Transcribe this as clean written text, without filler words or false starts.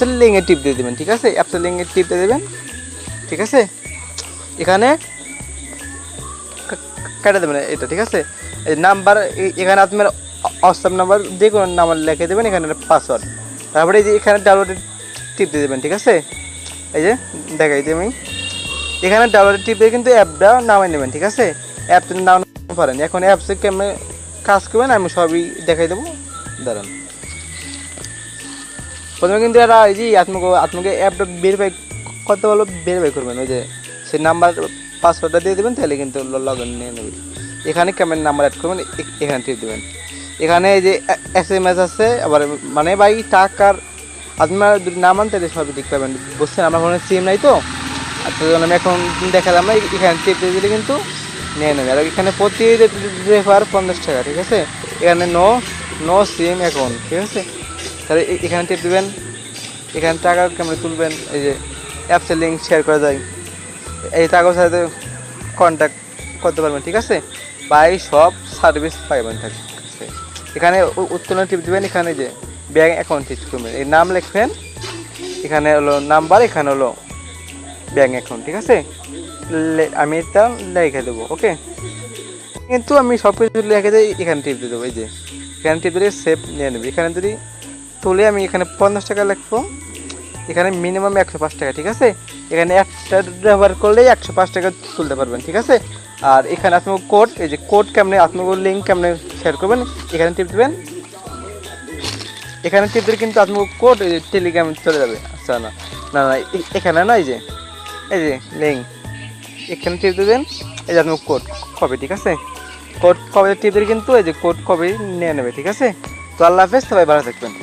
অ্যাপসের লিঙ্কে টিপ দিয়ে দেবেন, ঠিক আছে? অ্যাপসের লিঙ্কে টিপ দিয়ে দেবেন, ঠিক আছে? এখানে কেটে দেবেন এটা, ঠিক আছে? এই নাম্বার এখানে আপনার হোয়াটসঅ্যাপ নাম্বার যে কোনো নাম্বার লিখে দেবেন, এখানে পাসওয়ার্ড, তারপরে এই যে এখানে ডাউনলোডে টিপ দিয়ে দেবেন, ঠিক আছে? এই যে দেখাই দিই আমি, এখানে ডাউনলোডে টিপ দিয়ে কিন্তু অ্যাপটা নামাই নেবেন, ঠিক আছে? অ্যাপটা নামাতে পারেন। এখন অ্যাপসে কেমন কাজ করবেন আমি সবই দেখাই দেবো, দাঁড়ান। প্রথমে কিন্তু এরা এই যে আপনাকে অ্যাপটা ভেরিফাই করতে বলো, ভেরিফাই করবেন, ওই যে সেই নাম্বার পাসওয়ার্ডটা দিয়ে দেবেন, তাহলে কিন্তু লগ ইন নিয়ে নেবে। এখানে কেমন নাম্বার অ্যাড করবেন, এখানে টিপ দেবেন। এখানে এই যে SMS আছে, আবার মানে ভাই টাকার আপনার যদি না মান তাহলে সবই দেখতে পাবেন, বুঝছেন? আমার ফোনে সিম নাই তো, আচ্ছা যখন আমি এখন দেখালাম না, এখানে টিপ দিয়ে দিলে কিন্তু নিয়ে নেবে। আর এখানে প্রতি রেফার 50 টাকা, ঠিক আছে? এখানে নো সিম অ্যাকাউন্ট, ঠিক আছে? তাহলে এখানে টিপ দেবেন, এখানে টাকা কেমন তুলবেন, এই যে অ্যাপসের লিঙ্ক শেয়ার করা যায়, এই টাকার সাথে কন্ট্যাক্ট করতে পারবেন, ঠিক আছে? বাই সব সার্ভিস পাইবেন, ঠিক আছে? এখানে উত্তোলন টিপ দেবেন, এখানে যে ব্যাঙ্ক অ্যাকাউন্ট টিপ করবেন, এই নাম লিখবেন, এখানে হলো নাম্বার, এখানে হলো ব্যাঙ্ক অ্যাকাউন্ট, ঠিক আছে? আমি এটা লিখে দেবো, ওকে? কিন্তু আমি সব কিছু লিখে দিই, এখানে টিপ দিয়ে দেবো, এই যে এখানে টিপ দিলে সেভ নিয়ে নেবে। এখানে যদি তুলে আমি এখানে 50 টাকা লিখবো, এখানে মিনিমাম 105 টাকা, ঠিক আছে? এখানে একটা ব্যবহার করলেই 105 টাকা তুলতে পারবেন, ঠিক আছে? আর এখানে আপনার কোড, এই যে কোড কেমনে আপনার লিঙ্ক কেমনে শেয়ার করবেন, এখানে টিপ দেবেন। এখানে টিপ দিলে কিন্তু আপনার কোড এই যে টেলিগ্রাম চলে যাবে। আচ্ছা না না না, এখানে না, এই যে লিঙ্ক, এখানে টিপ দেবেন, এই যে আপনার কোড কপি, ঠিক আছে? কোড কপি টিপ দিলে কিন্তু এই যে কোড কপি নিয়ে নেবে, ঠিক আছে? তো আল্লাহ হাফেজ, সবাই ভালো থাকবেন।